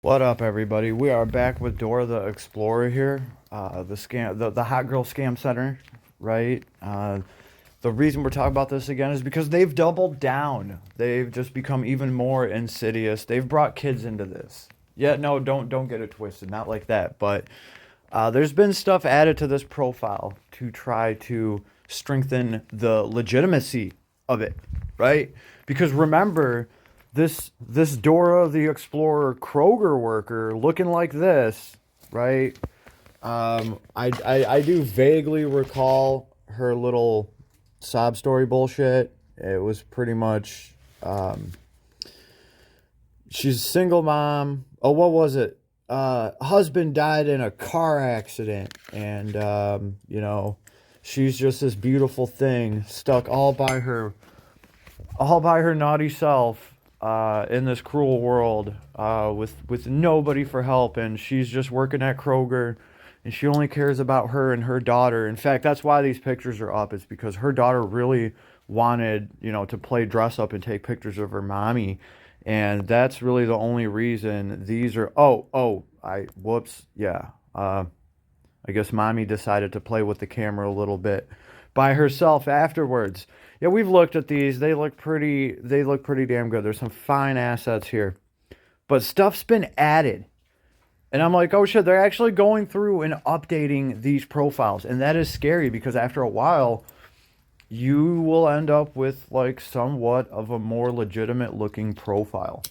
What up, everybody? We are back with Dora the Explorer here. The hot girl scam center, right? The reason we're talking about this again is because they've doubled down. They've just become even more insidious. They've brought kids into this. Yeah, no, don't get it twisted. Not like that. But there's been stuff added to this profile to try to strengthen the legitimacy of it, right? Because remember, this Dora the Explorer Kroger worker looking like this, right? I do vaguely recall her little sob story bullshit. It was pretty much she's a single mom. Oh, what was it? Husband died in a car accident, and she's just this beautiful thing stuck all by her naughty self in this cruel world with nobody for help, and she's just working at Kroger, and she only cares about her and her daughter. In fact, that's why these pictures are up. It's because her daughter really wanted, to play dress up and take pictures of her mommy, and that's really the only reason these are. Yeah. I guess mommy decided to play with the camera a little bit by herself afterwards. Yeah, we've looked at these. They look pretty damn good. There's some fine assets here. But stuff's been added. And I'm like, oh shit, they're actually going through and updating these profiles. And that is scary because after a while, you will end up with like somewhat of a more legitimate looking profile.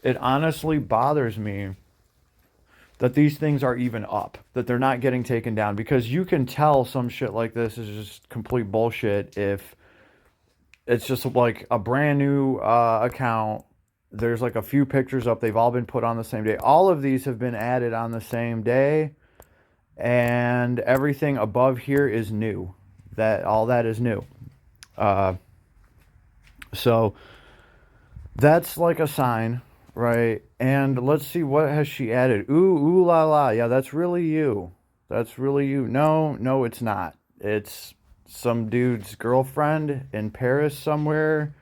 It honestly bothers me that these things are even up, that they're not getting taken down, because you can tell some shit like this is just complete bullshit if it's just like a brand new account. There's like a few pictures up. They've all been put on the same day. All of these have been added on the same day, and everything above here is new. All that is new. So that's like a sign. Right, and let's see, what has she added? Ooh la la. Yeah, that's really you. That's really you. No, it's not. It's some dude's girlfriend in Paris somewhere.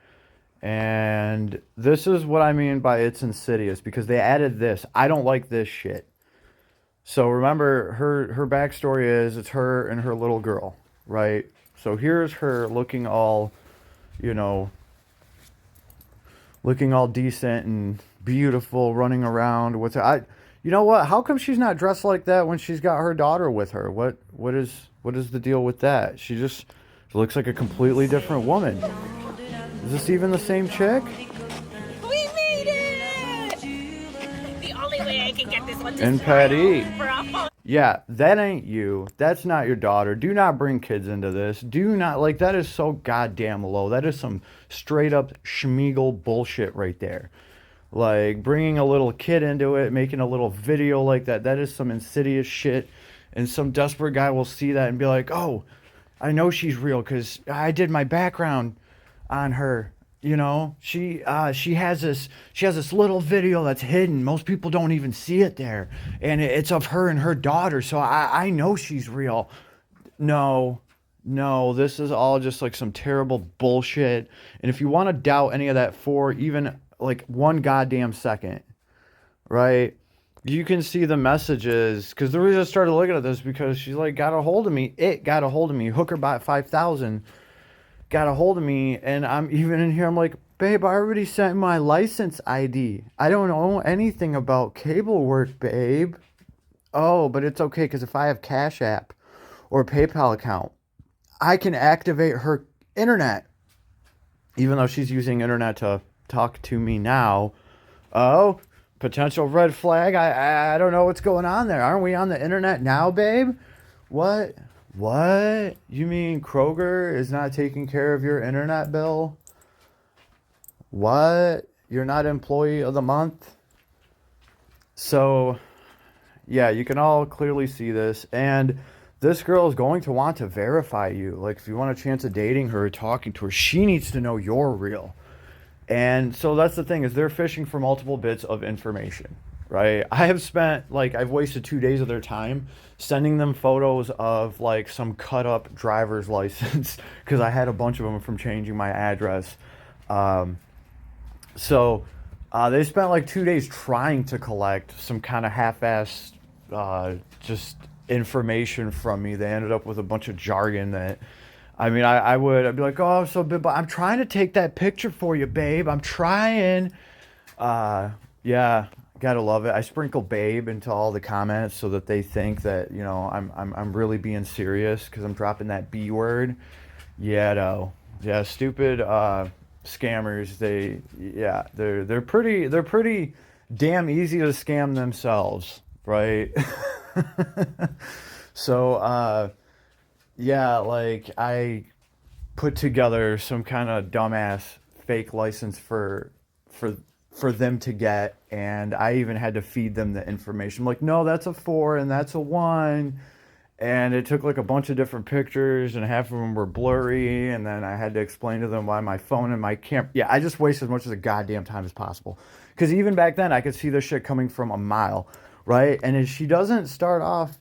And this is what I mean by it's insidious, because they added this. I don't like this shit. So remember, her backstory is it's her and her little girl, right? So here's her looking all, looking all decent and beautiful, running around with her. You know what? How come she's not dressed like that when she's got her daughter with her? What is the deal with that? She just looks like a completely different woman. Is this even the same chick? We made it! The only way I can get this one to And Patty. for a phone. Yeah, that ain't you. That's not your daughter. Do not bring kids into this. Do not, that is so goddamn low. That is some straight up schmeagle bullshit right there. Like, bringing a little kid into it, making a little video like that, that is some insidious shit. And some desperate guy will see that and be like, oh, I know she's real because I did my background on her. She has this little video that's hidden. Most people don't even see it there, and it's of her and her daughter. So I know she's real. No, this is all just like some terrible bullshit. And if you want to doubt any of that for even like one goddamn second, right? You can see the messages, because the reason I started looking at this because she's like got a hold of me. It got a hold of me. Hookerbot-5000 got a hold of me, and I'm even in here. I'm like, babe, I already sent my license ID. I don't know anything about cable work, babe. Oh, but it's okay, because if I have Cash App or PayPal account, I can activate her internet, even though she's using internet to talk to me now. Oh, potential red flag. I don't know what's going on there. Aren't we on the internet now, babe? What? You mean Kroger is not taking care of your internet bill? What? You're not employee of the month? So, yeah, you can all clearly see this. And this girl is going to want to verify you. Like, if you want a chance of dating her or talking to her, she needs to know you're real. And so that's the thing, is they're fishing for multiple bits of information. Right? I've wasted 2 days of their time sending them photos of like some cut up driver's license because I had a bunch of them from changing my address. So They spent like 2 days trying to collect some kind of half-assed just information from me. They ended up with a bunch of jargon that, I mean, I'd be like, oh, I'm so big, but I'm trying to take that picture for you, babe. I'm trying. Yeah, gotta love it. I sprinkle babe into all the comments so that they think that, you know, I'm really being serious because I'm dropping that B word. Yeah, no. Yeah, stupid scammers. They're pretty damn easy to scam themselves, right? So yeah, like I put together some kind of dumbass fake license for for them to get, and I even had to feed them the information. I'm like, no, that's a 4 and that's a 1. And it took like a bunch of different pictures, and half of them were blurry, and then I had to explain to them why my phone and my camera. Yeah, I just wasted as much of the goddamn time as possible. Because even back then, I could see this shit coming from a mile, right? And if she doesn't start off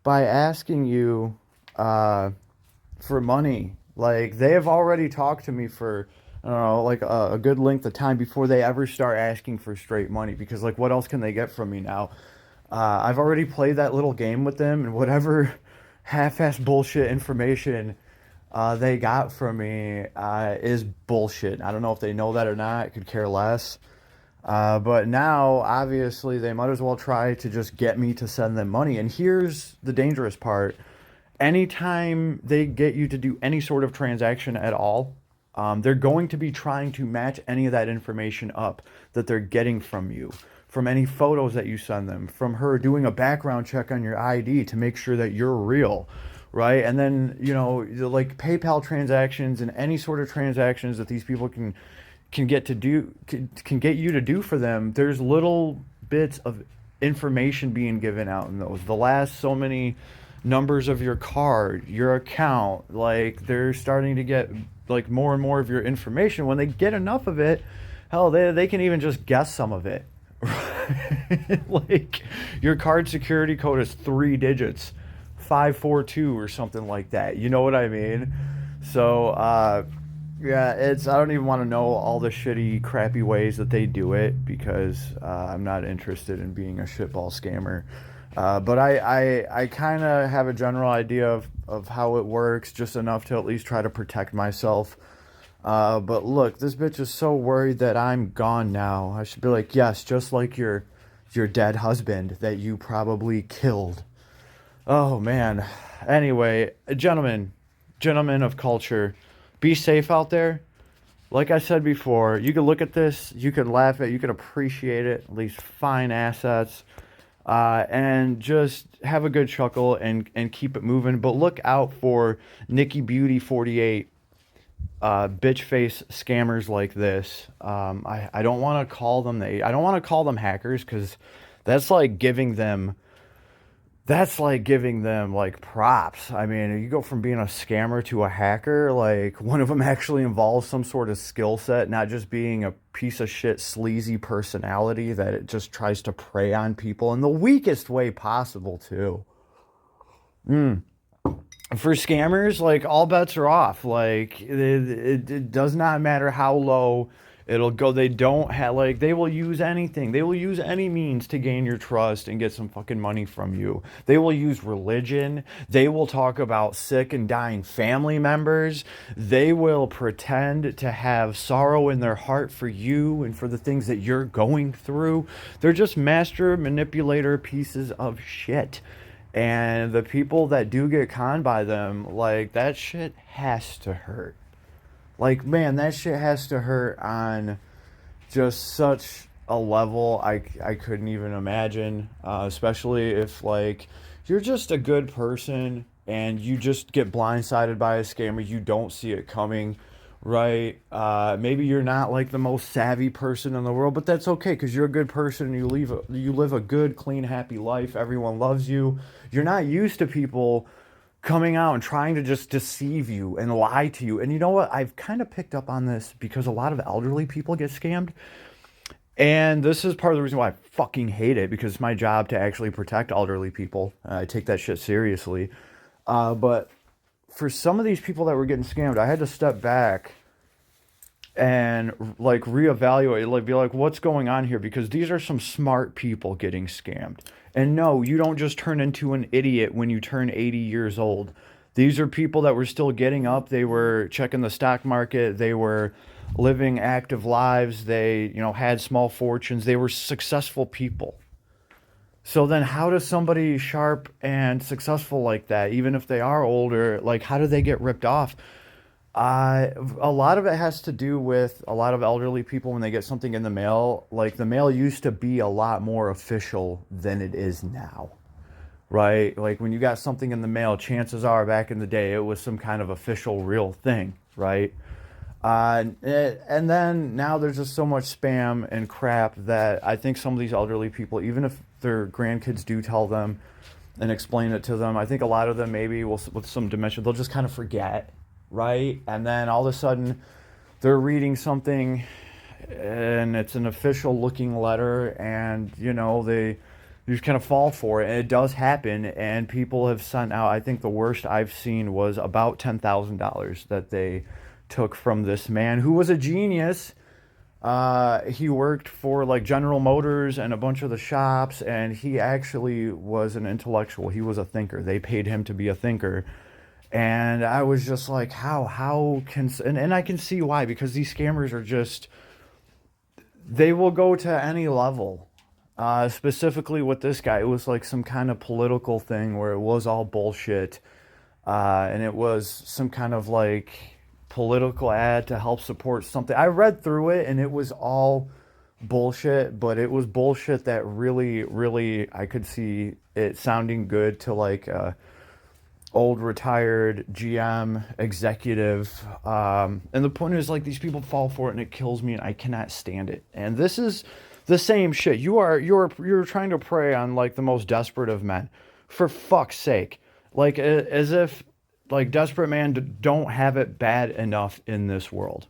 by asking you for money, like they have already talked to me for, I don't know, like a good length of time before they ever start asking for straight money. Because like, what else can they get from me now? I've already played that little game with them, and whatever half-ass bullshit information they got from me is bullshit. I don't know if they know that or not. I could care less. But now, obviously, they might as well try to just get me to send them money. And here's the dangerous part. Anytime they get you to do any sort of transaction at all, they're going to be trying to match any of that information up that they're getting from you, from any photos that you send them, from her doing a background check on your ID to make sure that you're real, right? And then, you know, like PayPal transactions and any sort of transactions that these people can get to do, can get you to do for them, there's little bits of information being given out in those. The last so many numbers of your card, your account, like they're starting to get like more and more of your information. When they get enough of it, hell, they can even just guess some of it. Like your card security code is 3 digits, 542 or something like that. You know what I mean? So yeah, I don't even want to know all the shitty, crappy ways that they do it, because I'm not interested in being a shitball scammer. But I kind of have a general idea of how it works, just enough to at least try to protect myself. But look, this bitch is so worried that I'm gone now. I should be like, yes, just like your dead husband that you probably killed. Oh, man. Anyway, gentlemen of culture, be safe out there. Like I said before, you can look at this, you can laugh at it, you can appreciate it, these fine assets, and just have a good chuckle and keep it moving. But look out for Nikki Beauty 48 bitch face scammers like this. I don't want to call them I don't want to call them hackers, because that's like giving them like props. I mean, you go from being a scammer to a hacker, like one of them actually involves some sort of skill set, not just being a piece of shit sleazy personality that it just tries to prey on people in the weakest way possible too. For scammers, like, all bets are off. Like, it does not matter how low it'll go. They don't have, like, they will use anything. They will use any means to gain your trust and get some fucking money from you. They will use religion. They will talk about sick and dying family members. They will pretend to have sorrow in their heart for you and for the things that you're going through. They're just master manipulator pieces of shit. And the people that do get conned by them, like, that shit has to hurt. Like, man, that shit has to hurt on just such a level I couldn't even imagine. Especially if, like, you're just a good person and you just get blindsided by a scammer. You don't see it coming, right? Maybe you're not, like, the most savvy person in the world, but that's okay, because you're a good person and you live a good, clean, happy life. Everyone loves you. You're not used to people coming out and trying to just deceive you and lie to you. And you know what? I've kind of picked up on this because a lot of elderly people get scammed. And this is part of the reason why I fucking hate it, because it's my job to actually protect elderly people. I take that shit seriously. But for some of these people that were getting scammed, I had to step back and like reevaluate, like be like, what's going on here? Because these are some smart people getting scammed. And no, you don't just turn into an idiot when you turn 80 years old. These are people that were still getting up. They were checking the stock market. They were living active lives. They, had small fortunes. They were successful people. So then how does somebody sharp and successful like that, even if they are older, like how do they get ripped off? A lot of it has to do with a lot of elderly people when they get something in the mail. Like the mail used to be a lot more official than it is now, right? Like when you got something in the mail, chances are back in the day it was some kind of official real thing, right? And then now there's just so much spam and crap that I think some of these elderly people, even if their grandkids do tell them and explain it to them, I think a lot of them maybe will, with some dementia, they'll just kind of forget, right? And then all of a sudden they're reading something and it's an official looking letter, and they you just kind of fall for it, and it does happen. And people have sent out, I think the worst I've seen was about $10,000 that they took from this man who was a genius. He worked for like General Motors and a bunch of the shops, and he actually was an intellectual. He was a thinker. They paid him to be a thinker. And I was just like, how can, and I can see why, because these scammers are just, they will go to any level. Specifically with this guy, it was like some kind of political thing where it was all bullshit. And it was some kind of like political ad to help support something. I read through it and it was all bullshit, but it was bullshit that really, really, I could see it sounding good to like old retired GM executive. And the point is, like, these people fall for it and it kills me and I cannot stand it. And this is the same shit. You're trying to prey on like the most desperate of men. For fuck's sake. Like as if like desperate men don't have it bad enough in this world.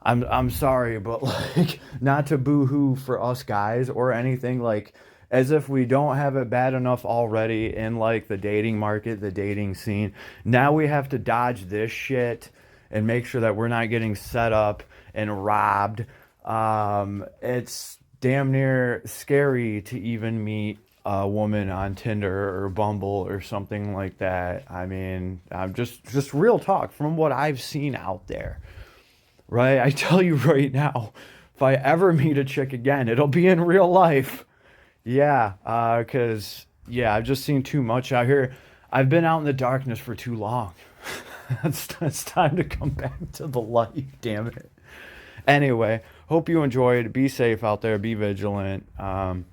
I'm sorry, but like not to boo-hoo for us guys or anything, like as if we don't have it bad enough already in like the dating market, the dating scene. Now we have to dodge this shit and make sure that we're not getting set up and robbed. It's damn near scary to even meet a woman on Tinder or Bumble or something like that. I mean, I'm just real talk from what I've seen out there, right? I tell you right now, if I ever meet a chick again, it'll be in real life. Yeah, because, I've just seen too much out here. I've been out in the darkness for too long. It's time to come back to the light, damn it. Anyway, hope you enjoyed. Be safe out there. Be vigilant. And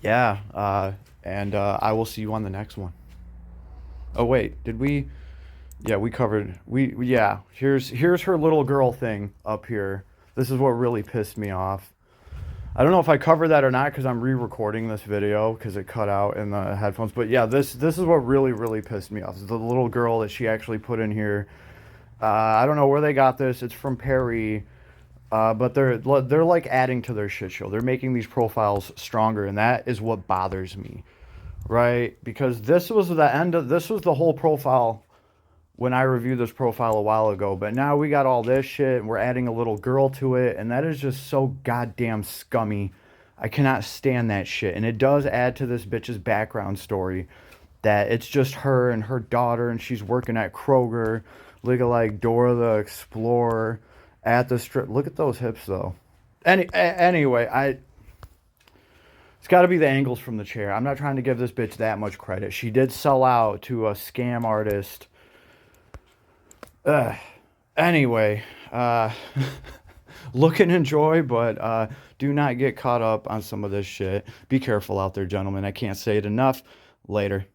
I will see you on the next one. Oh, wait, did we? Yeah, we covered. Here's her little girl thing up here. This is what really pissed me off. I don't know if I covered that or not because I'm re-recording this video because it cut out in the headphones. But yeah, this is what really, really pissed me off. The little girl that she actually put in here. I don't know where they got this. It's from Perry. But they're like adding to their shit show. They're making these profiles stronger, and that is what bothers me, right? Because this was the whole profile when I reviewed this profile a while ago. But now we got all this shit, and we're adding a little girl to it, and that is just so goddamn scummy. I cannot stand that shit. And it does add to this bitch's background story that it's just her and her daughter, and she's working at Kroger, like Dora the Explorer at the strip. Look at those hips, though. Anyway, it's got to be the angles from the chair. I'm not trying to give this bitch that much credit. She did sell out to a scam artist. Anyway, look and enjoy, but do not get caught up on some of this shit. Be careful out there, gentlemen. I can't say it enough. Later.